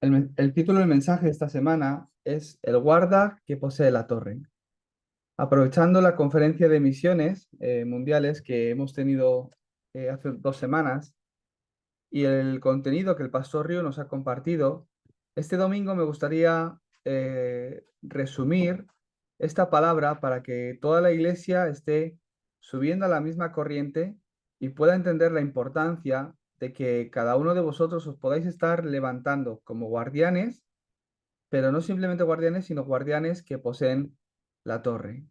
El título del mensaje de esta semana es El guarda que posee la torre. Aprovechando la conferencia de misiones mundiales que hemos tenido hace 2 semanas y el contenido que el pastor Río nos ha compartido, este domingo me gustaría resumir esta palabra para que toda la iglesia esté subiendo a la misma corriente y pueda entender la importancia de que cada uno de vosotros os podáis estar levantando como guardianes, pero no simplemente guardianes, sino guardianes que poseen la torre.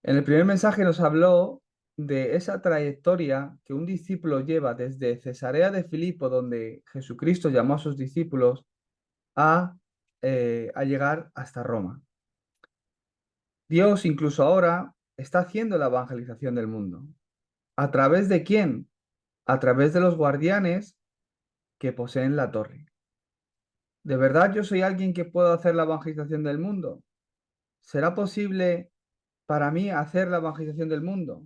En el primer mensaje nos habló de esa trayectoria que un discípulo lleva desde Cesarea de Filipo, donde Jesucristo llamó a sus discípulos, a llegar hasta Roma. Dios incluso ahora está haciendo la evangelización del mundo. ¿A través de quién? A través de los guardianes que poseen la torre. ¿De verdad yo soy alguien que puedo hacer la evangelización del mundo? ¿Será posible para mí hacer la evangelización del mundo?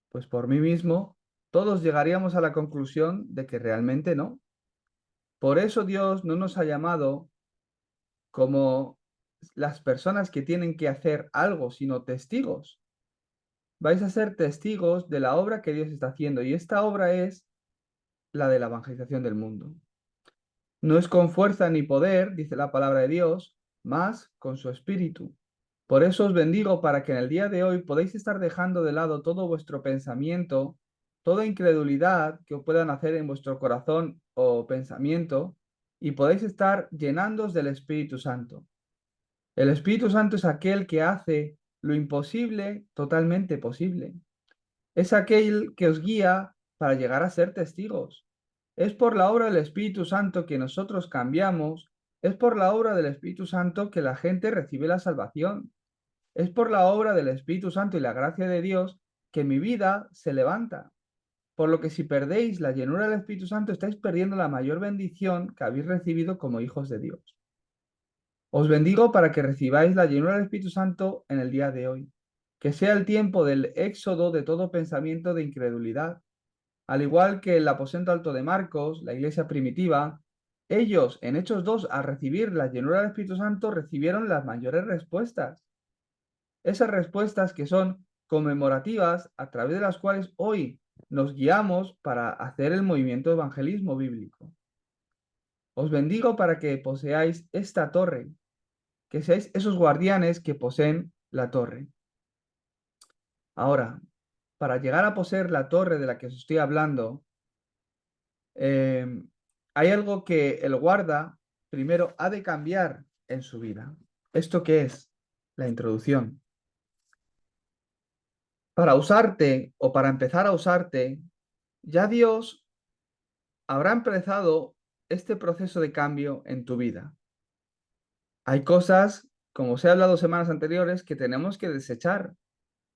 Pues por mí mismo, todos llegaríamos a la conclusión de que realmente no. Por eso Dios no nos ha llamado como las personas que tienen que hacer algo, sino testigos. Vais a ser testigos de la obra que Dios está haciendo, y esta obra es la de la evangelización del mundo. No es con fuerza ni poder, dice la palabra de Dios, mas con su espíritu. Por eso os bendigo para que en el día de hoy podáis estar dejando de lado todo vuestro pensamiento, toda incredulidad que os puedan hacer en vuestro corazón o pensamiento, y podáis estar llenándoos del Espíritu Santo. El Espíritu Santo es aquel que hace lo imposible totalmente posible. Es aquel que os guía para llegar a ser testigos. Es por la obra del Espíritu Santo que nosotros cambiamos. Es por la obra del Espíritu Santo que la gente recibe la salvación. Es por la obra del Espíritu Santo y la gracia de Dios que mi vida se levanta. Por lo que si perdéis la llenura del Espíritu Santo, estáis perdiendo la mayor bendición que habéis recibido como hijos de Dios. Os bendigo para que recibáis la llenura del Espíritu Santo en el día de hoy. Que sea el tiempo del éxodo de todo pensamiento de incredulidad. Al igual que el aposento alto de Marcos, la iglesia primitiva, ellos en Hechos 2, al recibir la llenura del Espíritu Santo, recibieron las mayores respuestas. Esas respuestas que son conmemorativas a través de las cuales hoy nos guiamos para hacer el movimiento de evangelismo bíblico. Os bendigo para que poseáis esta torre, que seáis esos guardianes que poseen la torre. Ahora, para llegar a poseer la torre de la que os estoy hablando, eh, hay algo que el guarda primero ha de cambiar en su vida. ¿Esto qué es? La introducción. Para usarte o para empezar a usarte, ya Dios habrá empezado este proceso de cambio en tu vida. Hay cosas, como os he hablado semanas anteriores, que tenemos que desechar.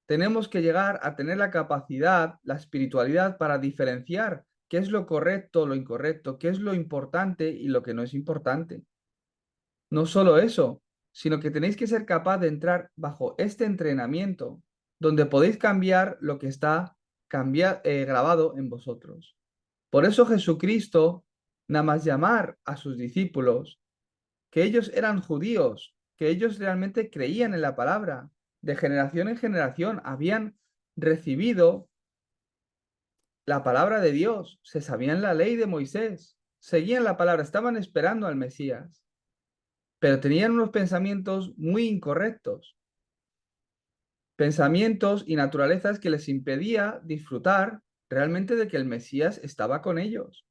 Tenemos que llegar a tener la capacidad, la espiritualidad para diferenciar qué es lo correcto, lo incorrecto, qué es lo importante y lo que no es importante. No solo eso, sino que tenéis que ser capaz de entrar bajo este entrenamiento, donde podéis cambiar lo que está grabado en vosotros. Por eso Jesucristo, nada más llamar a sus discípulos, que ellos eran judíos, que ellos realmente creían en la palabra, de generación en generación habían recibido la palabra de Dios, se sabían la ley de Moisés, seguían la palabra, estaban esperando al Mesías, pero tenían unos pensamientos muy incorrectos, pensamientos y naturalezas que les impedía disfrutar realmente de que el Mesías estaba con ellos.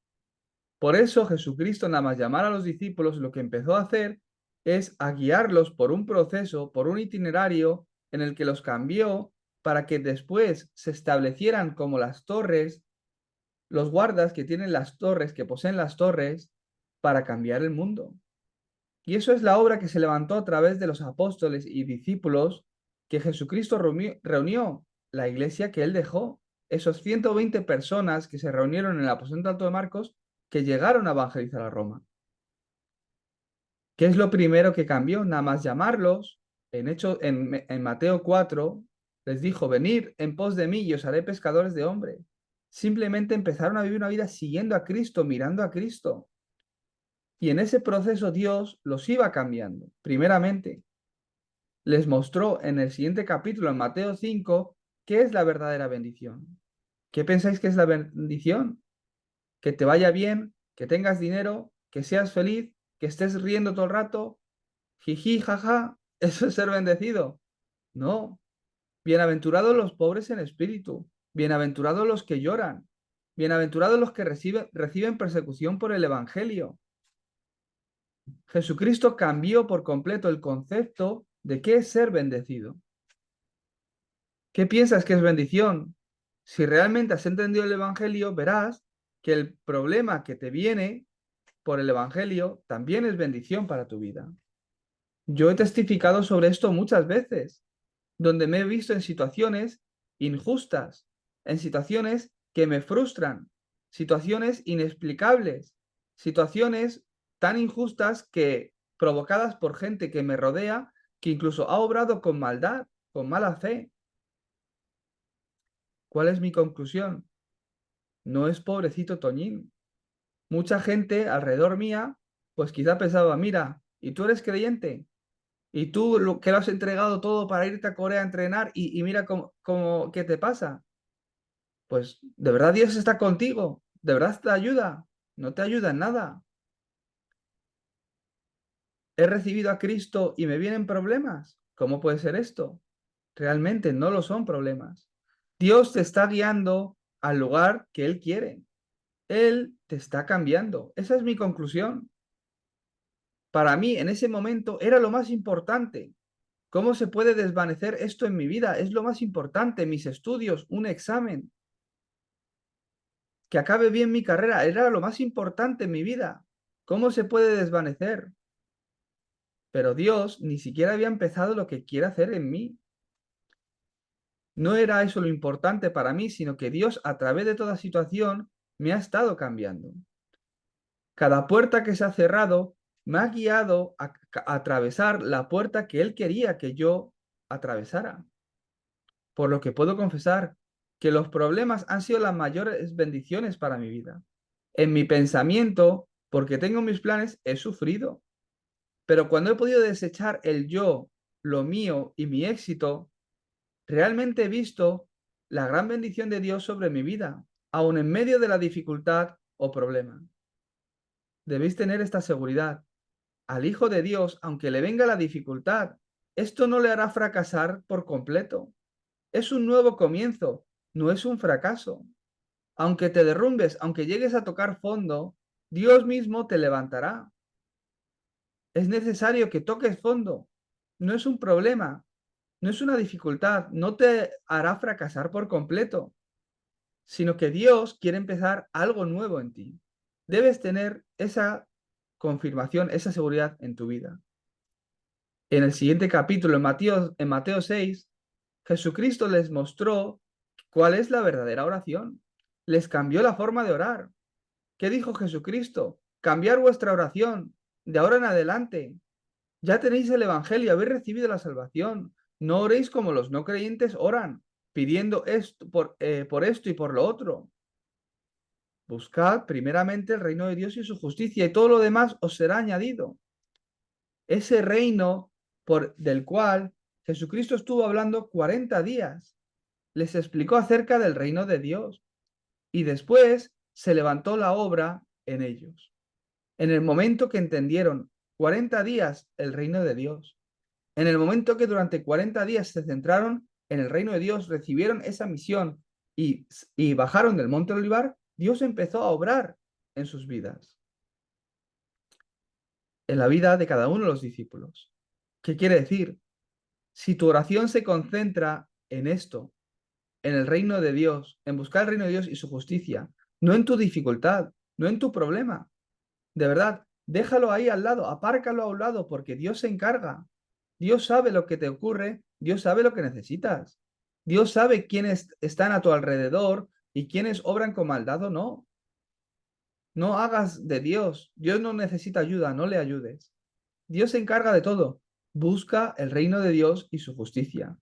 Por eso Jesucristo, nada más llamar a los discípulos, lo que empezó a hacer es a guiarlos por un proceso, por un itinerario en el que los cambió para que después se establecieran como las torres, los guardas que tienen las torres, que poseen las torres, para cambiar el mundo. Y eso es la obra que se levantó a través de los apóstoles y discípulos que Jesucristo reunió, la iglesia que él dejó. Esos 120 personas que se reunieron en el aposento alto de Marcos, que llegaron a evangelizar a Roma. ¿Qué es lo primero que cambió? Nada más llamarlos, en Mateo 4, les dijo, venid en pos de mí y os haré pescadores de hombres. Simplemente empezaron a vivir una vida siguiendo a Cristo, mirando a Cristo. Y en ese proceso Dios los iba cambiando. Primeramente, les mostró en el siguiente capítulo, en Mateo 5, qué es la verdadera bendición. ¿Qué pensáis que es la bendición? Que te vaya bien, que tengas dinero, que seas feliz, que estés riendo todo el rato, jiji, jaja, ¿eso es ser bendecido? No. Bienaventurados los pobres en espíritu, bienaventurados los que lloran, bienaventurados los que reciben persecución por el Evangelio. Jesucristo cambió por completo el concepto de qué es ser bendecido. ¿Qué piensas que es bendición? Si realmente has entendido el Evangelio, verás que el problema que te viene por el Evangelio también es bendición para tu vida. Yo he testificado sobre esto muchas veces, donde me he visto en situaciones injustas, en situaciones que me frustran, situaciones inexplicables, situaciones tan injustas que provocadas por gente que me rodea, que incluso ha obrado con maldad, con mala fe. ¿Cuál es mi conclusión? No es pobrecito Toñín. Mucha gente alrededor mía, pues quizá pensaba, mira, ¿y tú eres creyente? ¿Y tú que lo has entregado todo para irte a Corea a entrenar y mira qué te pasa? Pues de verdad Dios está contigo, de verdad te ayuda, no te ayuda en nada. He recibido a Cristo y me vienen problemas. ¿Cómo puede ser esto? Realmente no lo son problemas. Dios te está guiando al lugar que Él quiere. Él te está cambiando. Esa es mi conclusión. Para mí, en ese momento, era lo más importante. ¿Cómo se puede desvanecer esto en mi vida? Es lo más importante, mis estudios, un examen, que acabe bien mi carrera, era lo más importante en mi vida. ¿Cómo se puede desvanecer? Pero Dios ni siquiera había empezado lo que quiere hacer en mí. No era eso lo importante para mí, sino que Dios a través de toda situación me ha estado cambiando. Cada puerta que se ha cerrado me ha guiado a atravesar la puerta que Él quería que yo atravesara. Por lo que puedo confesar que los problemas han sido las mayores bendiciones para mi vida. En mi pensamiento, porque tengo mis planes, he sufrido. Pero cuando he podido desechar el yo, lo mío y mi éxito, realmente he visto la gran bendición de Dios sobre mi vida, aun en medio de la dificultad o problema. Debéis tener esta seguridad. Al Hijo de Dios, aunque le venga la dificultad, esto no le hará fracasar por completo. Es un nuevo comienzo, no es un fracaso. Aunque te derrumbes, aunque llegues a tocar fondo, Dios mismo te levantará. Es necesario que toques fondo. No es un problema, no es una dificultad, no te hará fracasar por completo, sino que Dios quiere empezar algo nuevo en ti. Debes tener esa confirmación, esa seguridad en tu vida. En el siguiente capítulo, en Mateo 6, Jesucristo les mostró cuál es la verdadera oración. Les cambió la forma de orar. ¿Qué dijo Jesucristo? Cambiar vuestra oración de ahora en adelante. Ya tenéis el Evangelio, habéis recibido la salvación. No oréis como los no creyentes oran, pidiendo esto por esto y por lo otro. Buscad primeramente el reino de Dios y su justicia, y todo lo demás os será añadido. Ese reino del cual Jesucristo estuvo hablando 40 días. Les explicó acerca del reino de Dios y después se levantó la obra en ellos. En el momento que entendieron 40 días el reino de Dios, en el momento que durante 40 días se centraron en el reino de Dios, recibieron esa misión y bajaron del monte Olivar, Dios empezó a obrar en sus vidas, en la vida de cada uno de los discípulos. ¿Qué quiere decir? Si tu oración se concentra en esto, en el reino de Dios, en buscar el reino de Dios y su justicia, no en tu dificultad, no en tu problema, de verdad, déjalo ahí al lado, apárcalo a un lado, porque Dios se encarga. Dios sabe lo que te ocurre, Dios sabe lo que necesitas. Dios sabe quiénes están a tu alrededor y quiénes obran con maldad o no. No hagas de Dios. Dios no necesita ayuda, no le ayudes. Dios se encarga de todo. Busca el reino de Dios y su justicia.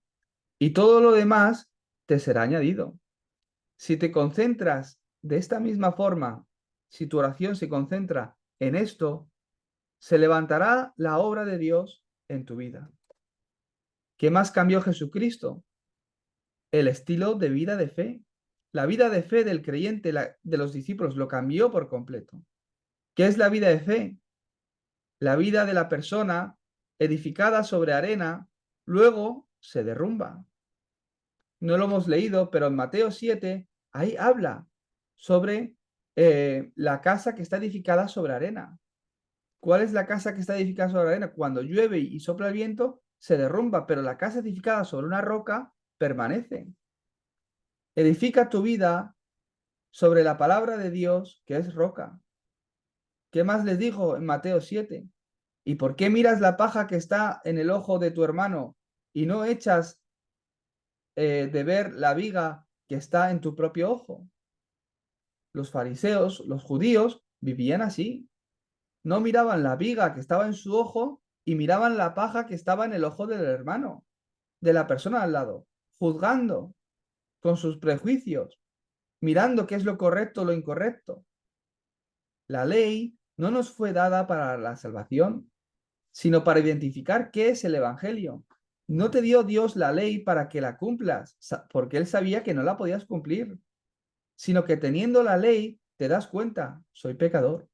Y todo lo demás te será añadido. Si te concentras de esta misma forma, si tu oración se concentra en esto, Se levantará la obra de Dios en tu vida. ¿Qué más cambió Jesucristo? El estilo de vida de fe. La vida de fe del creyente, de los discípulos, lo cambió por completo. ¿Qué es la vida de fe? La vida de la persona edificada sobre arena, luego se derrumba. No lo hemos leído, pero en Mateo 7, ahí habla sobre la casa que está edificada sobre arena. ¿Cuál es la casa que está edificada sobre arena? Cuando llueve y sopla el viento, se derrumba, pero la casa edificada sobre una roca permanece. Edifica tu vida sobre la palabra de Dios, que es roca. ¿Qué más les dijo en Mateo 7? ¿Y por qué miras la paja que está en el ojo de tu hermano y no echas de ver la viga que está en tu propio ojo? Los fariseos, los judíos, vivían así. No miraban la viga que estaba en su ojo y miraban la paja que estaba en el ojo del hermano, de la persona al lado, juzgando con sus prejuicios, mirando qué es lo correcto o lo incorrecto. La ley no nos fue dada para la salvación, sino para identificar qué es el Evangelio. No te dio Dios la ley para que la cumplas, porque Él sabía que no la podías cumplir, sino que teniendo la ley te das cuenta, soy pecador,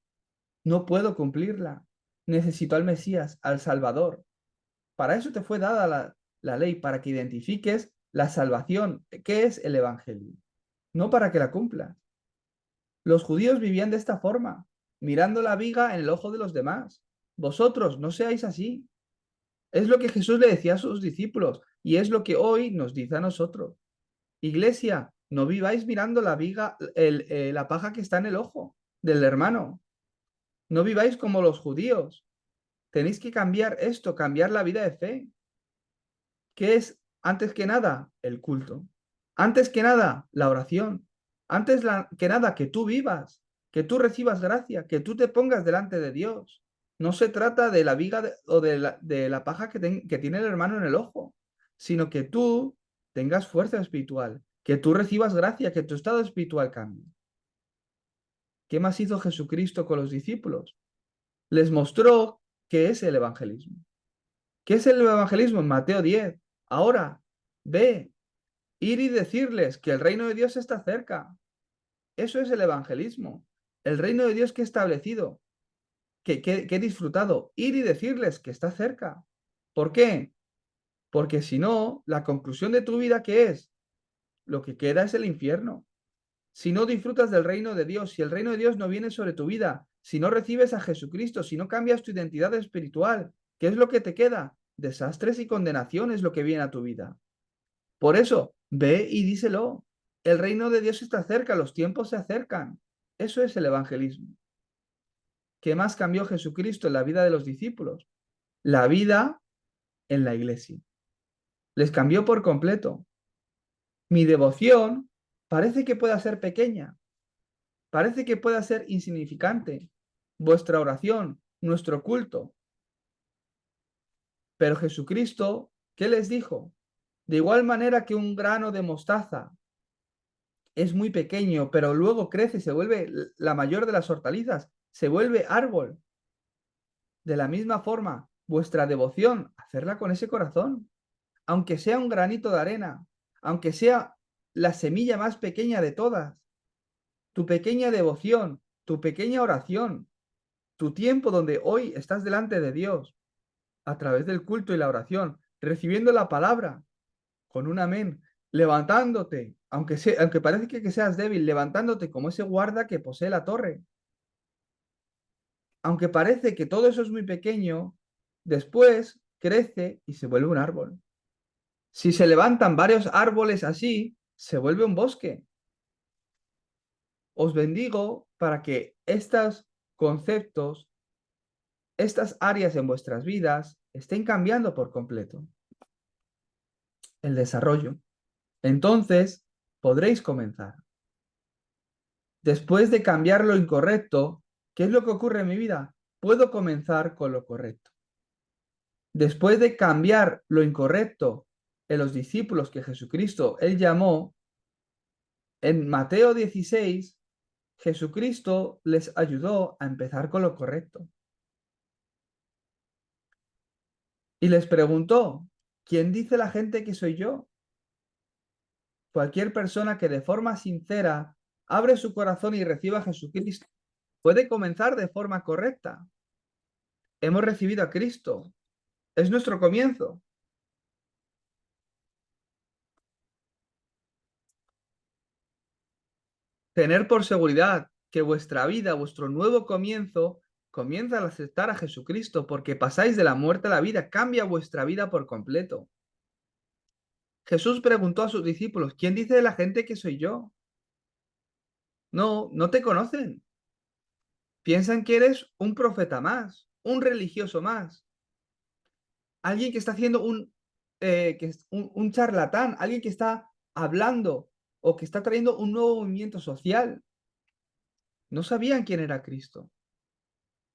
no puedo cumplirla, necesito al Mesías, al Salvador. Para eso te fue dada la ley, para que identifiques la salvación, qué es el Evangelio, no para que la cumplas. Los judíos vivían de esta forma, mirando la viga en el ojo de los demás. Vosotros no seáis así. Es lo que Jesús le decía a sus discípulos y es lo que hoy nos dice a nosotros. Iglesia, no viváis mirando la viga, la paja que está en el ojo del hermano. No viváis como los judíos. Tenéis que cambiar esto, cambiar la vida de fe. ¿Qué es, antes que nada, el culto? Antes que nada, la oración. Antes que nada, que tú vivas, que tú recibas gracia, que tú te pongas delante de Dios. No se trata de la viga o de la paja que tiene el hermano en el ojo, sino que tú tengas fuerza espiritual, que tú recibas gracia, que tu estado espiritual cambie. ¿Qué más hizo Jesucristo con los discípulos? Les mostró qué es el evangelismo. ¿Qué es el evangelismo? En Mateo 10. Ahora, ve, ir y decirles que el reino de Dios está cerca. Eso es el evangelismo. El reino de Dios que he establecido, que he disfrutado. Ir y decirles que está cerca. ¿Por qué? Porque si no, la conclusión de tu vida, ¿qué es? Lo que queda es el infierno. Si no disfrutas del reino de Dios, si el reino de Dios no viene sobre tu vida, si no recibes a Jesucristo, si no cambias tu identidad espiritual, ¿qué es lo que te queda? Desastres y condenación es lo que viene a tu vida. Por eso, ve y díselo. El reino de Dios está cerca, los tiempos se acercan. Eso es el evangelismo. ¿Qué más cambió Jesucristo en la vida de los discípulos? La vida en la iglesia. Les cambió por completo. Mi devoción parece que pueda ser pequeña, parece que pueda ser insignificante. Vuestra oración, nuestro culto. Pero Jesucristo, ¿qué les dijo? De igual manera que un grano de mostaza es muy pequeño, pero luego crece, se vuelve la mayor de las hortalizas, se vuelve árbol. De la misma forma, vuestra devoción, hacerla con ese corazón, aunque sea un granito de arena, aunque sea la semilla más pequeña de todas, tu pequeña devoción, tu pequeña oración, tu tiempo donde hoy estás delante de Dios, a través del culto y la oración, recibiendo la palabra, con un amén, levantándote, aunque parece que seas débil, levantándote como ese guarda que posee la torre. Aunque parece que todo eso es muy pequeño, después crece y se vuelve un árbol. Si se levantan varios árboles así, se vuelve un bosque. Os bendigo para que estos conceptos, estas áreas en vuestras vidas estén cambiando por completo. El desarrollo. Entonces podréis comenzar. Después de cambiar lo incorrecto, ¿qué es lo que ocurre en mi vida? Puedo comenzar con lo correcto. Después de cambiar lo incorrecto en los discípulos que Jesucristo, él llamó, en Mateo 16, Jesucristo les ayudó a empezar con lo correcto. Y les preguntó, ¿quién dice la gente que soy yo? Cualquier persona que de forma sincera abre su corazón y reciba a Jesucristo puede comenzar de forma correcta. Hemos recibido a Cristo. Es nuestro comienzo. Tener por seguridad que vuestra vida, vuestro nuevo comienzo, comienza al aceptar a Jesucristo, porque pasáis de la muerte a la vida, cambia vuestra vida por completo. Jesús preguntó a sus discípulos, ¿quién dice de la gente que soy yo? No, no te conocen. Piensan que eres un profeta más, un religioso más, alguien que está haciendo un charlatán, alguien que está hablando o que está trayendo un nuevo movimiento social. No sabían quién era Cristo.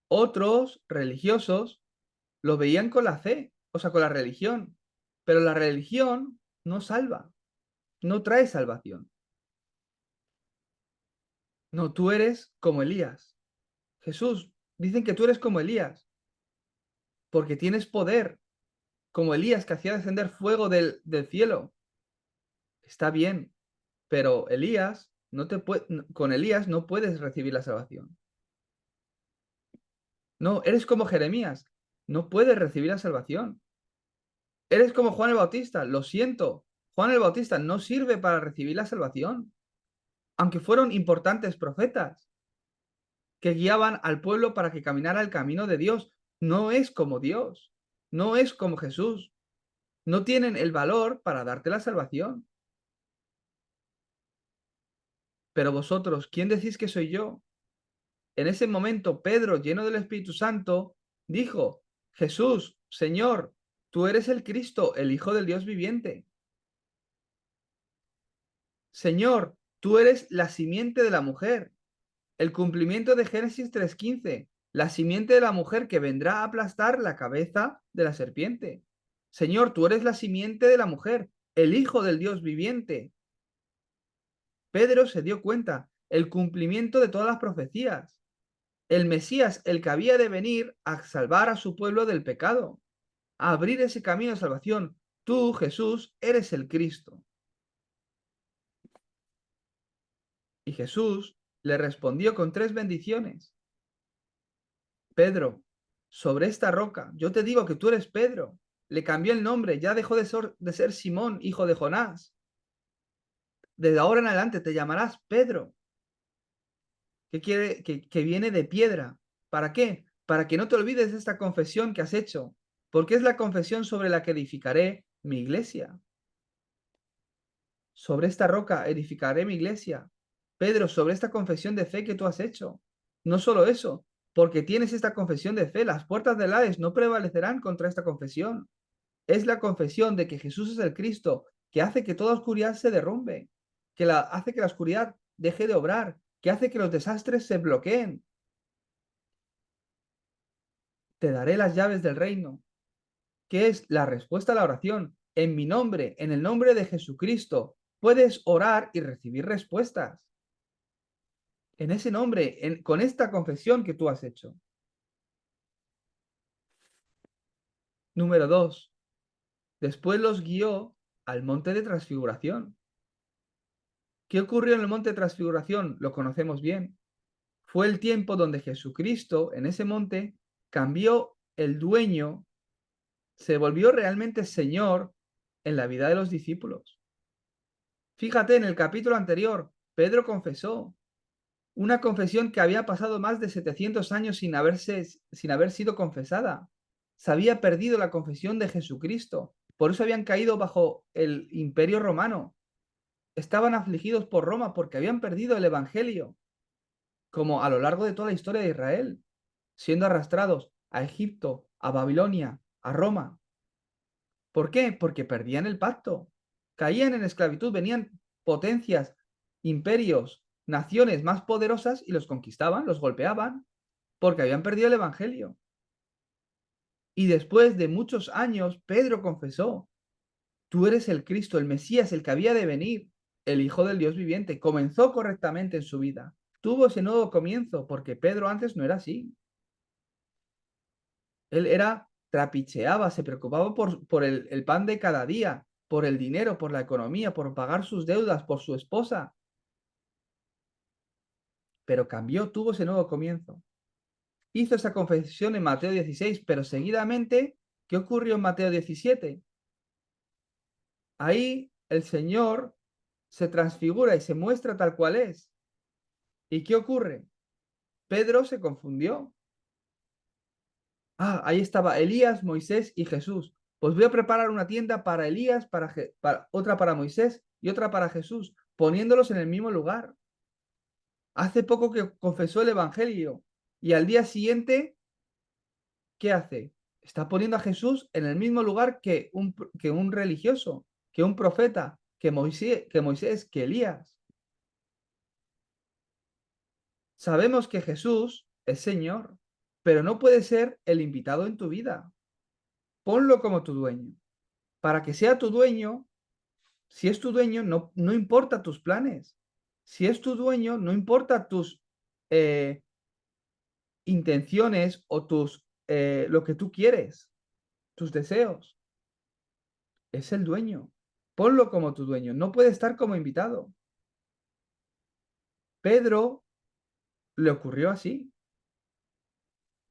Otros religiosos lo veían con la fe, o sea, con la religión, pero la religión no salva, no trae salvación. No, tú eres como Elías. Jesús, dicen que tú eres como Elías, porque tienes poder, como Elías que hacía descender fuego del cielo. Está bien, pero Elías, con Elías no puedes recibir la salvación. No, eres como Jeremías, no puedes recibir la salvación. Eres como Juan el Bautista, lo siento. Juan el Bautista no sirve para recibir la salvación, aunque fueron importantes profetas que guiaban al pueblo para que caminara el camino de Dios. No es como Dios, no es como Jesús. No tienen el valor para darte la salvación. Pero vosotros, ¿quién decís que soy yo? En ese momento, Pedro, lleno del Espíritu Santo, dijo, Jesús, Señor, tú eres el Cristo, el Hijo del Dios viviente. Señor, tú eres la simiente de la mujer, el cumplimiento de Génesis 3:15, la simiente de la mujer que vendrá a aplastar la cabeza de la serpiente. Señor, tú eres la simiente de la mujer, el Hijo del Dios viviente. Pedro se dio cuenta, el cumplimiento de todas las profecías. El Mesías, el que había de venir a salvar a su pueblo del pecado, a abrir ese camino de salvación. Tú, Jesús, eres el Cristo. Y Jesús le respondió con 3 bendiciones. Pedro, sobre esta roca, yo te digo que tú eres Pedro. Le cambió el nombre, ya dejó de ser Simón, hijo de Jonás. Desde ahora en adelante te llamarás Pedro, que viene de piedra. ¿Para qué? Para que no te olvides de esta confesión que has hecho, porque es la confesión sobre la que edificaré mi iglesia. Sobre esta roca edificaré mi iglesia. Pedro, sobre esta confesión de fe que tú has hecho. No solo eso, porque tienes esta confesión de fe, las puertas del Hades no prevalecerán contra esta confesión. Es la confesión de que Jesús es el Cristo, que hace que toda oscuridad se derrumbe, hace que la oscuridad deje de obrar, que hace que los desastres se bloqueen. Te daré las llaves del reino, que es la respuesta a la oración. En mi nombre, en el nombre de Jesucristo, puedes orar y recibir respuestas. En ese nombre, con esta confesión que tú has hecho. Número 2. Después los guió al monte de transfiguración. ¿Qué ocurrió en el monte de transfiguración? Lo conocemos bien. Fue el tiempo donde Jesucristo, en ese monte, cambió el dueño, se volvió realmente Señor en la vida de los discípulos. Fíjate, en el capítulo anterior, Pedro confesó una confesión que había pasado más de 700 años sin haber sido confesada. Se había perdido la confesión de Jesucristo. Por eso habían caído bajo el imperio romano. Estaban afligidos por Roma porque habían perdido el evangelio, como a lo largo de toda la historia de Israel, siendo arrastrados a Egipto, a Babilonia, a Roma. ¿Por qué? Porque perdían el pacto. Caían en esclavitud, venían potencias, imperios, naciones más poderosas y los conquistaban, los golpeaban, porque habían perdido el evangelio. Y después de muchos años, Pedro confesó, tú eres el Cristo, el Mesías, el que había de venir, el Hijo del Dios viviente. Comenzó correctamente en su vida. Tuvo ese nuevo comienzo, porque Pedro antes no era así. Él era trapicheaba, se preocupaba por el pan de cada día, por el dinero, por la economía, por pagar sus deudas, por su esposa. Pero cambió, tuvo ese nuevo comienzo. Hizo esa confesión en Mateo 16, pero seguidamente, ¿qué ocurrió en Mateo 17? Ahí el Señor se transfigura y se muestra tal cual es. ¿Y qué ocurre? Pedro se confundió. Ahí estaba Elías, Moisés y Jesús. Pues voy a preparar una tienda para Elías, otra para Moisés y otra para Jesús, poniéndolos en el mismo lugar. Hace poco que confesó el Evangelio y al día siguiente, ¿qué hace? Está poniendo a Jesús en el mismo lugar que un religioso, que un profeta, que Elías. Sabemos que Jesús es Señor, pero no puede ser el invitado en tu vida. Ponlo como tu dueño. Para que sea tu dueño, si es tu dueño, no importa tus planes. Si es tu dueño, no importa tus eh, intenciones o lo que tú quieres, tus deseos. Es el dueño. Ponlo como tu dueño. No puede estar como invitado. Pedro le ocurrió así.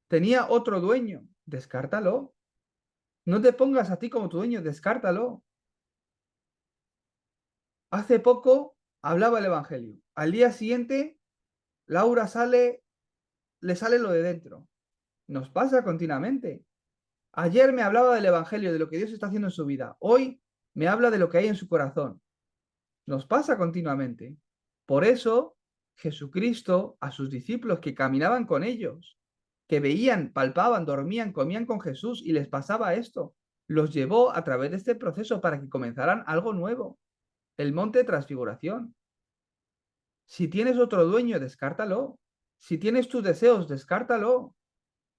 Tenía otro dueño. Descártalo. No te pongas a ti como tu dueño. Descártalo. Hace poco hablaba el Evangelio. Al día siguiente, Laura le sale lo de dentro. Nos pasa continuamente. Ayer me hablaba del Evangelio, de lo que Dios está haciendo en su vida. Hoy me habla de lo que hay en su corazón. Nos pasa continuamente. Por eso, Jesucristo, a sus discípulos que caminaban con ellos, que veían, palpaban, dormían, comían con Jesús y les pasaba esto, los llevó a través de este proceso para que comenzaran algo nuevo, el monte de transfiguración. Si tienes otro dueño, descártalo. Si tienes tus deseos, descártalo.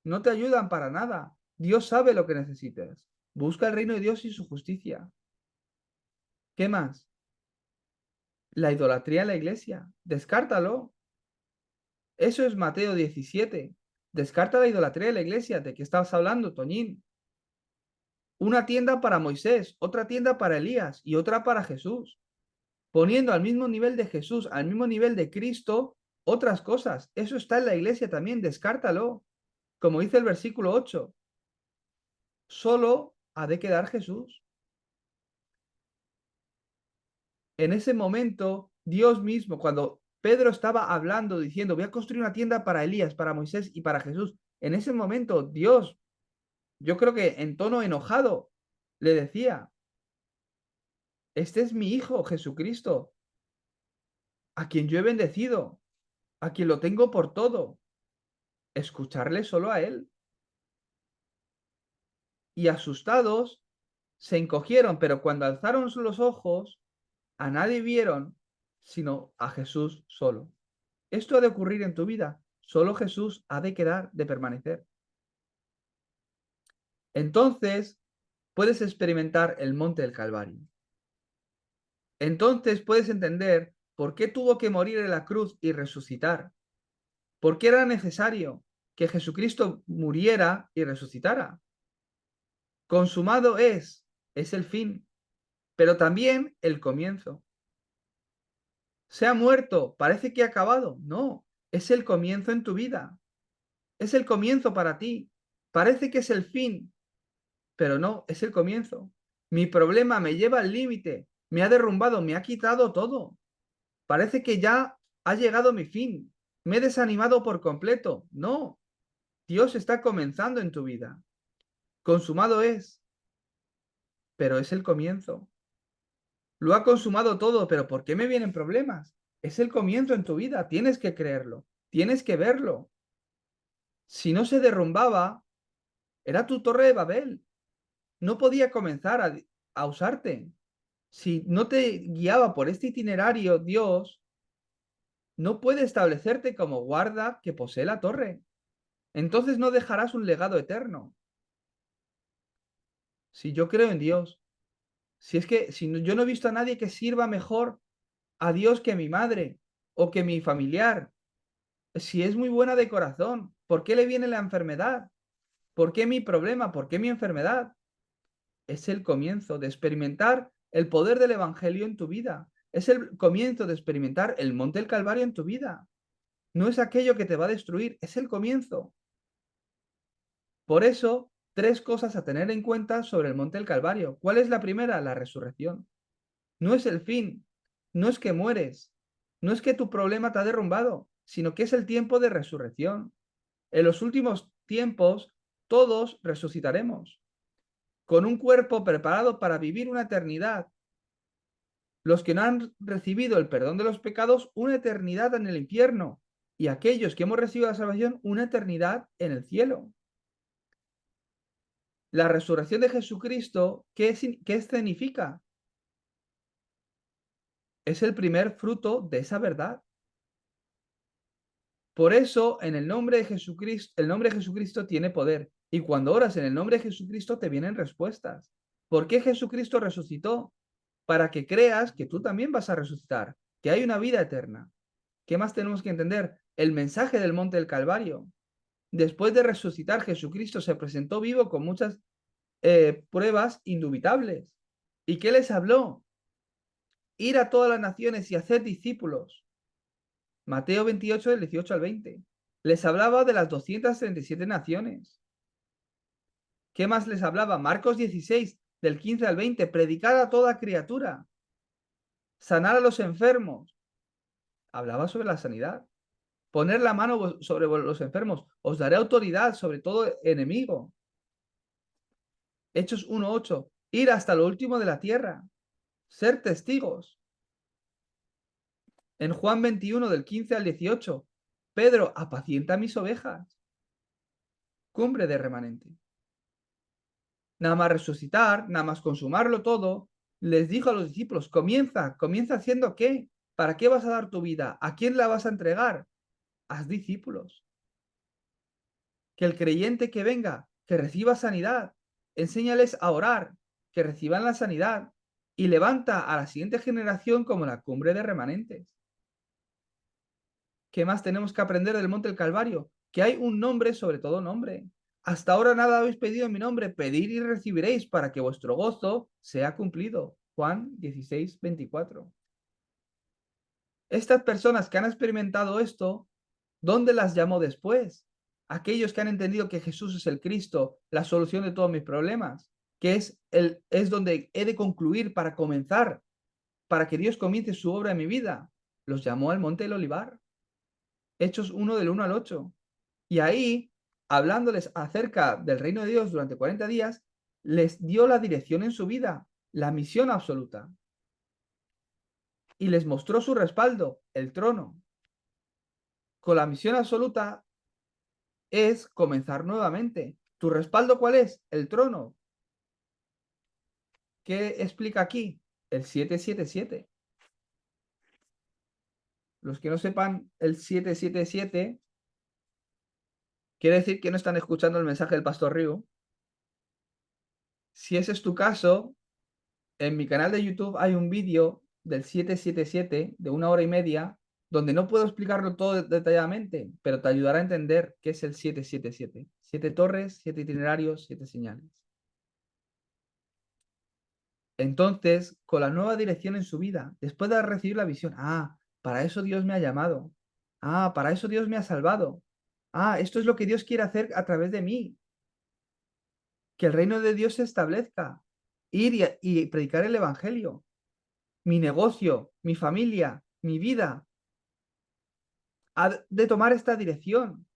No te ayudan para nada. Dios sabe lo que necesites. Busca el reino de Dios y su justicia. ¿Qué más? La idolatría en la iglesia. Descártalo. Eso es Mateo 17. Descarta la idolatría en la iglesia. ¿De qué estabas hablando, Toñín? Una tienda para Moisés, otra tienda para Elías y otra para Jesús. Poniendo al mismo nivel de Jesús, al mismo nivel de Cristo, otras cosas. Eso está en la iglesia también. Descártalo. Como dice el versículo 8. Solo ha de quedar Jesús. En ese momento, Dios mismo, cuando Pedro estaba hablando, diciendo, voy a construir una tienda para Elías, para Moisés y para Jesús, en ese momento, Dios, yo creo que en tono enojado, le decía, este es mi Hijo Jesucristo, a quien yo he bendecido, a quien lo tengo por todo, escucharle solo a Él. Y asustados, se encogieron, pero cuando alzaron los ojos, a nadie vieron, sino a Jesús solo. Esto ha de ocurrir en tu vida. Solo Jesús ha de quedar, de permanecer. Entonces puedes experimentar el monte del Calvario. Entonces puedes entender por qué tuvo que morir en la cruz y resucitar. ¿Por qué era necesario que Jesucristo muriera y resucitara? Consumado es el fin, pero también el comienzo. Se ha muerto, parece que ha acabado. No, es el comienzo en tu vida. Es el comienzo para ti. Parece que es el fin, pero no, es el comienzo. Mi problema me lleva al límite, me ha derrumbado, me ha quitado todo. Parece que ya ha llegado mi fin. Me he desanimado por completo. No, Dios está comenzando en tu vida. Consumado es, pero es el comienzo. Lo ha consumado todo, pero ¿por qué me vienen problemas? Es el comienzo en tu vida. Tienes que creerlo, tienes que verlo. Si no se derrumbaba, era tu torre de Babel. No podía comenzar a usarte. Si no te guiaba por este itinerario, Dios no puede establecerte como guarda que posee la torre. Entonces no dejarás un legado eterno. Si yo creo en Dios, si yo no he visto a nadie que sirva mejor a Dios que mi madre o que mi familiar, si es muy buena de corazón, ¿por qué le viene la enfermedad? ¿Por qué mi problema? ¿Por qué mi enfermedad? Es el comienzo de experimentar el poder del Evangelio en tu vida. Es el comienzo de experimentar el monte del Calvario en tu vida. No es aquello que te va a destruir, es el comienzo. Por eso, tres cosas a tener en cuenta sobre el monte del Calvario. ¿Cuál es la primera? La resurrección. No es el fin, no es que mueres, no es que tu problema te ha derrumbado, sino que es el tiempo de resurrección. En los últimos tiempos, todos resucitaremos, con un cuerpo preparado para vivir una eternidad. Los que no han recibido el perdón de los pecados, una eternidad en el infierno, y aquellos que hemos recibido la salvación, una eternidad en el cielo. La resurrección de Jesucristo, ¿qué significa? Es el primer fruto de esa verdad. Por eso, en el nombre de Jesucristo, el nombre de Jesucristo tiene poder. Y cuando oras en el nombre de Jesucristo, te vienen respuestas. ¿Por qué Jesucristo resucitó? Para que creas que tú también vas a resucitar, que hay una vida eterna. ¿Qué más tenemos que entender? El mensaje del monte del Calvario. Después de resucitar, Jesucristo se presentó vivo con muchas pruebas indubitables. ¿Y qué les habló? Ir a todas las naciones y hacer discípulos. Mateo 28, del 18 al 20. Les hablaba de las 237 naciones. ¿Qué más les hablaba? Marcos 16, del 15 al 20. Predicar a toda criatura. Sanar a los enfermos. Hablaba sobre la sanidad. Poner la mano sobre los enfermos. Os daré autoridad sobre todo enemigo. Hechos 1:8. Ir hasta lo último de la tierra. Ser testigos. En Juan 21, del 15 al 18. Pedro, apacienta mis ovejas. Cumbre de remanente. Nada más resucitar, nada más consumarlo todo, les dijo a los discípulos, comienza haciendo qué, ¿para qué vas a dar tu vida? ¿A quién la vas a entregar? Haz discípulos. Que el creyente que venga, que reciba sanidad, enséñales a orar, que reciban la sanidad y levanta a la siguiente generación como la cumbre de remanentes. ¿Qué más tenemos que aprender del monte del Calvario? Que hay un nombre sobre todo nombre. Hasta ahora nada habéis pedido en mi nombre, pedid y recibiréis para que vuestro gozo sea cumplido. Juan 16:24. Estas personas que han experimentado esto, ¿dónde las llamo después? Aquellos que han entendido que Jesús es el Cristo, la solución de todos mis problemas, que es donde he de concluir para comenzar, para que Dios comience su obra en mi vida. Los llamó al monte del Olivar. Hechos 1 del 1 al 8. Y ahí, hablándoles acerca del reino de Dios durante 40 días, les dio la dirección en su vida, la misión absoluta. Y les mostró su respaldo, el trono. Con la misión absoluta es comenzar nuevamente. ¿Tu respaldo cuál es? El trono. ¿Qué explica aquí? El 777. Los que no sepan el 777, quiere decir que no están escuchando el mensaje del Pastor Río. Si ese es tu caso, en mi canal de YouTube hay un vídeo del 777 de 1 hora y media, donde no puedo explicarlo todo detalladamente, pero te ayudará a entender qué es el 777. 7 torres, 7 itinerarios, 7 señales. Entonces, con la nueva dirección en su vida, después de recibir la visión, para eso Dios me ha llamado. Para eso Dios me ha salvado. Esto es lo que Dios quiere hacer a través de mí. Que el reino de Dios se establezca. Ir y predicar el Evangelio. Mi negocio, mi familia, mi vida, ha de tomar esta dirección.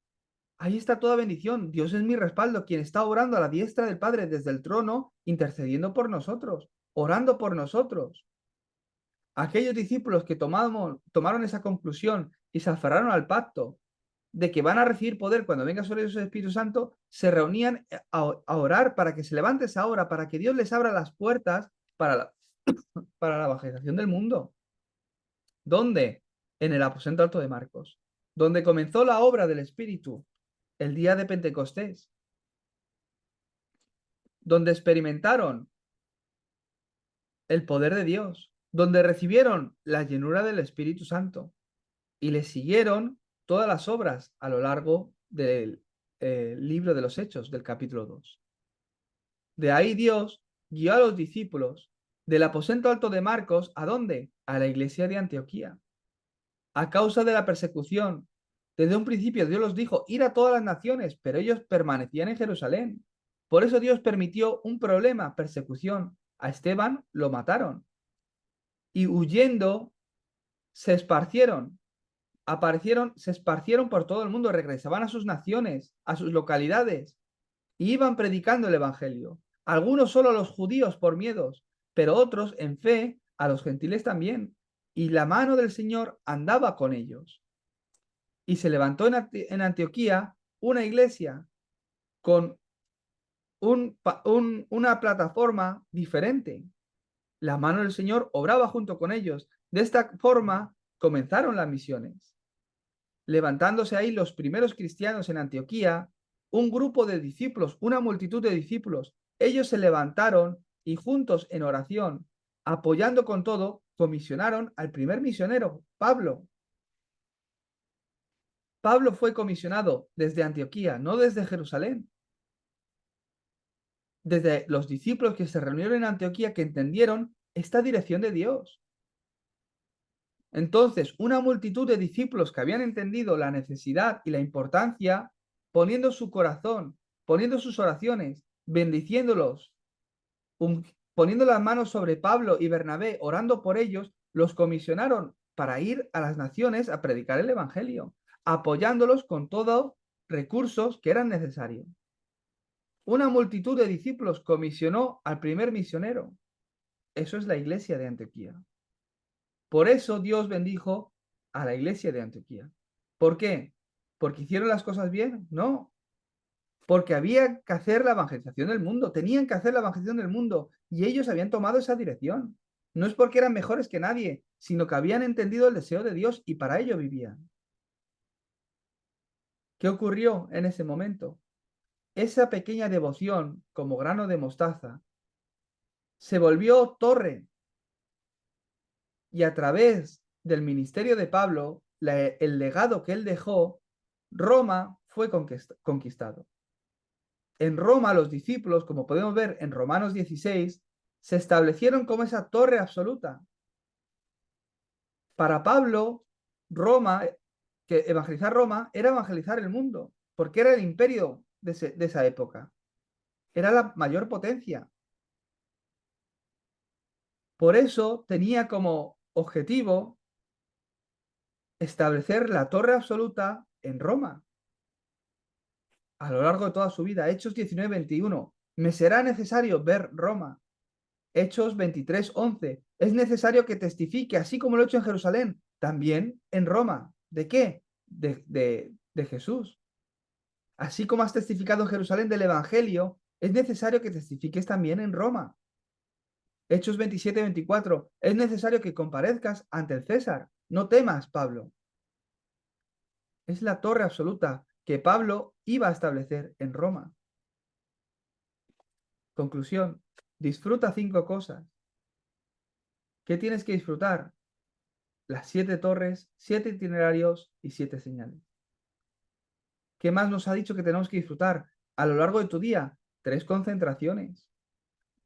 Ahí está toda bendición. Dios es mi respaldo, quien está orando a la diestra del Padre desde el trono, intercediendo por nosotros, orando por nosotros. Aquellos discípulos que tomaron esa conclusión y se aferraron al pacto de que van a recibir poder cuando venga sobre ellos el Espíritu Santo, se reunían a orar para que se levante esa hora, para que Dios les abra las puertas para la evangelización del mundo. ¿Dónde? En el aposento alto de Marcos, donde comenzó la obra del Espíritu, el día de Pentecostés, donde experimentaron el poder de Dios, donde recibieron la llenura del Espíritu Santo y le siguieron todas las obras a lo largo de libro de los Hechos del capítulo 2. De ahí Dios guió a los discípulos del aposento alto de Marcos, ¿a dónde? A la iglesia de Antioquía. A causa de la persecución, desde un principio Dios los dijo, ir a todas las naciones, pero ellos permanecían en Jerusalén. Por eso Dios permitió un problema, persecución. A Esteban lo mataron. Y huyendo, se esparcieron. Se esparcieron por todo el mundo, regresaban a sus naciones, a sus localidades, y iban predicando el Evangelio. Algunos solo a los judíos por miedos, pero otros en fe a los gentiles también. Y la mano del Señor andaba con ellos. Y se levantó en Antioquía una iglesia con una plataforma diferente. La mano del Señor obraba junto con ellos. De esta forma comenzaron las misiones. Levantándose ahí los primeros cristianos en Antioquía, un grupo de discípulos, una multitud de discípulos, ellos se levantaron y juntos en oración, apoyando con todo, comisionaron al primer misionero, Pablo. Pablo fue comisionado desde Antioquía, no desde Jerusalén. Desde los discípulos que se reunieron en Antioquía que entendieron esta dirección de Dios. Entonces, una multitud de discípulos que habían entendido la necesidad y la importancia, poniendo su corazón, poniendo sus oraciones, bendiciéndolos, poniendo las manos sobre Pablo y Bernabé, orando por ellos, los comisionaron para ir a las naciones a predicar el Evangelio, apoyándolos con todos recursos que eran necesarios. Una multitud de discípulos comisionó al primer misionero. Eso es la iglesia de Antioquía. Por eso Dios bendijo a la iglesia de Antioquía. ¿Por qué? ¿Porque hicieron las cosas bien? No. Porque había que hacer la evangelización del mundo. Tenían que hacer la evangelización del mundo. Y ellos habían tomado esa dirección. No es porque eran mejores que nadie, sino que habían entendido el deseo de Dios y para ello vivían. ¿Qué ocurrió en ese momento? Esa pequeña devoción, como grano de mostaza, se volvió torre. Y a través del ministerio de Pablo, el legado que él dejó, Roma fue conquistado. En Roma, los discípulos, como podemos ver en Romanos 16, se establecieron como esa torre absoluta. Para Pablo, Roma, que evangelizar Roma era evangelizar el mundo, porque era el imperio de esa época. Era la mayor potencia. Por eso tenía como objetivo establecer la torre absoluta en Roma. A lo largo de toda su vida, Hechos 19:21, me será necesario ver Roma. Hechos 23:11, es necesario que testifique, así como lo he hecho en Jerusalén, también en Roma. ¿De qué? De Jesús. Así como has testificado en Jerusalén del Evangelio, es necesario que testifiques también en Roma. Hechos 27:24, es necesario que comparezcas ante el César. No temas, Pablo. Es la torre absoluta que Pablo iba a establecer en Roma. Conclusión, disfruta 5 cosas. ¿Qué tienes que disfrutar? Las 7 torres, 7 itinerarios y 7 señales. ¿Qué más nos ha dicho que tenemos que disfrutar a lo largo de tu día? 3 concentraciones.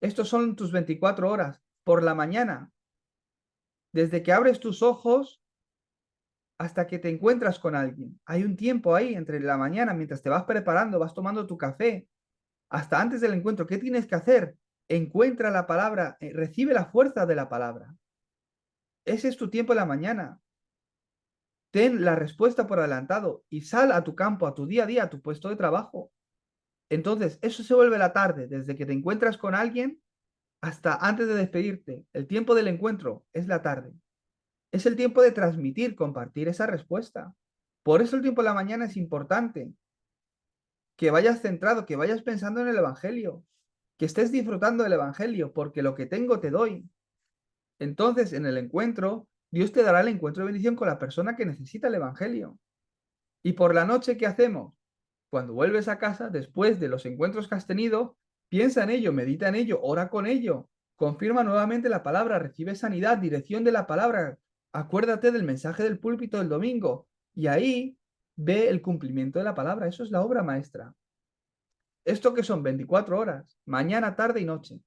Estos son tus 24 horas. Por la mañana, desde que abres tus ojos hasta que te encuentras con alguien. Hay un tiempo ahí entre la mañana, mientras te vas preparando, vas tomando tu café, hasta antes del encuentro. ¿Qué tienes que hacer? Encuentra la palabra, recibe la fuerza de la palabra. Ese es tu tiempo en la mañana. Ten la respuesta por adelantado y sal a tu campo, a tu día a día, a tu puesto de trabajo. Entonces, eso se vuelve la tarde, desde que te encuentras con alguien hasta antes de despedirte. El tiempo del encuentro es la tarde. Es el tiempo de transmitir, compartir esa respuesta. Por eso el tiempo de la mañana es importante. Que vayas centrado, que vayas pensando en el Evangelio, que estés disfrutando del Evangelio, porque lo que tengo te doy. Entonces, en el encuentro, Dios te dará el encuentro de bendición con la persona que necesita el Evangelio. Y por la noche, ¿qué hacemos? Cuando vuelves a casa, después de los encuentros que has tenido, piensa en ello, medita en ello, ora con ello, confirma nuevamente la palabra, recibe sanidad, dirección de la palabra, acuérdate del mensaje del púlpito del domingo. Y ahí ve el cumplimiento de la palabra. Eso es la obra maestra. Esto que son 24 horas, mañana, tarde y noche.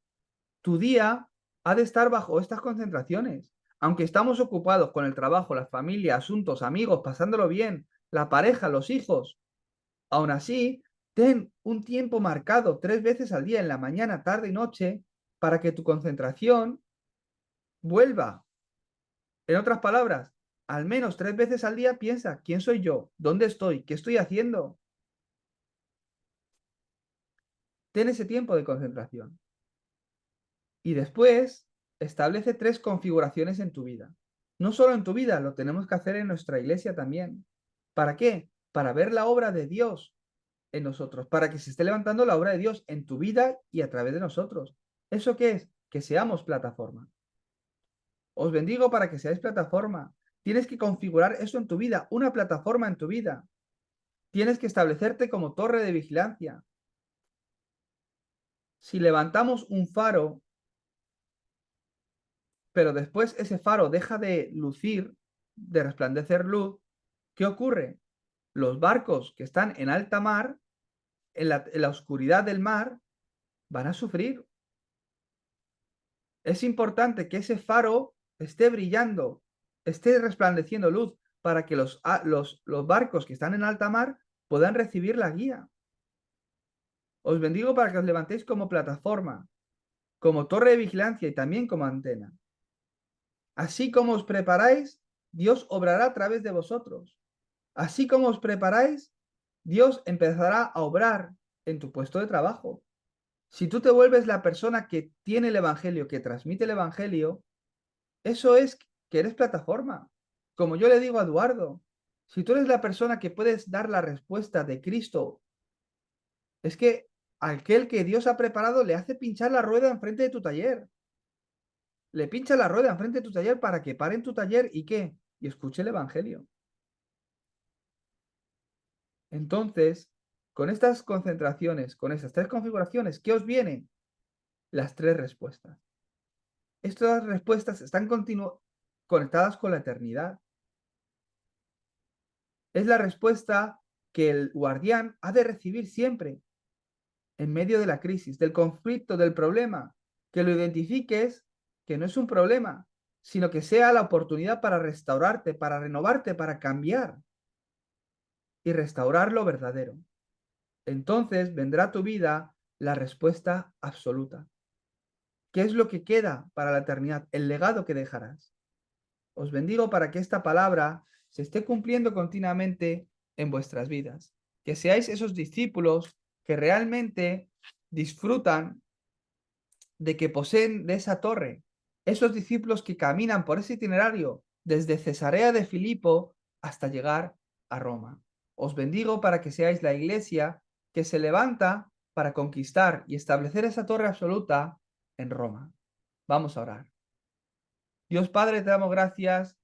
Tu día ha de estar bajo estas concentraciones. Aunque estamos ocupados con el trabajo, la familia, asuntos, amigos, pasándolo bien, la pareja, los hijos, aún así, ten un tiempo marcado 3 veces al día, en la mañana, tarde y noche, para que tu concentración vuelva. En otras palabras, al menos 3 veces al día piensa, ¿quién soy yo? ¿Dónde estoy? ¿Qué estoy haciendo? Ten ese tiempo de concentración. Y después, establece 3 configuraciones en tu vida. No solo en tu vida, lo tenemos que hacer en nuestra iglesia también. ¿Para qué? Para ver la obra de Dios en nosotros, para que se esté levantando la obra de Dios en tu vida y a través de nosotros. ¿Eso qué es? Que seamos plataforma. Os bendigo para que seáis plataforma. Tienes que configurar eso en tu vida, una plataforma en tu vida. Tienes que establecerte como torre de vigilancia. Si levantamos un faro, pero después ese faro deja de lucir, de resplandecer luz, ¿qué ocurre? Los barcos que están en alta mar, en la oscuridad del mar, van a sufrir. Es importante que ese faro esté brillando, esté resplandeciendo luz, para que los barcos que están en alta mar puedan recibir la guía. Os bendigo para que os levantéis como plataforma, como torre de vigilancia y también como antena. Así como os preparáis, Dios obrará a través de vosotros. Así como os preparáis, Dios empezará a obrar en tu puesto de trabajo. Si tú te vuelves la persona que tiene el Evangelio, que transmite el Evangelio, eso es que eres plataforma. Como yo le digo a Eduardo, si tú eres la persona que puedes dar la respuesta de Cristo, es que aquel que Dios ha preparado le hace pinchar la rueda enfrente de tu taller. Le pincha la rueda enfrente de tu taller para que pare en tu taller y ¿qué? Y escuche el Evangelio. Entonces, con estas concentraciones, con estas 3 configuraciones, ¿qué os viene? Las 3 respuestas. Estas respuestas están conectadas con la eternidad. Es la respuesta que el guardián ha de recibir siempre, en medio de la crisis, del conflicto, del problema. Que lo identifiques, que no es un problema, sino que sea la oportunidad para restaurarte, para renovarte, para cambiar y restaurar lo verdadero. Entonces vendrá a tu vida la respuesta absoluta. ¿Qué es lo que queda para la eternidad? El legado que dejarás. Os bendigo para que esta palabra se esté cumpliendo continuamente en vuestras vidas. Que seáis esos discípulos que realmente disfrutan de que poseen de esa torre. Esos discípulos que caminan por ese itinerario desde Cesarea de Filipo hasta llegar a Roma. Os bendigo para que seáis la iglesia que se levanta para conquistar y establecer esa torre absoluta en Roma. Vamos a orar. Dios Padre, te damos gracias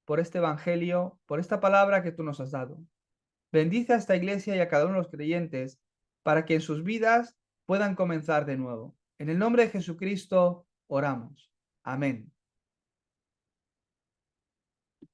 por este evangelio, por esta palabra que tú nos has dado. Bendice a esta iglesia y a cada uno de los creyentes para que en sus vidas puedan comenzar de nuevo. En el nombre de Jesucristo oramos. Amén.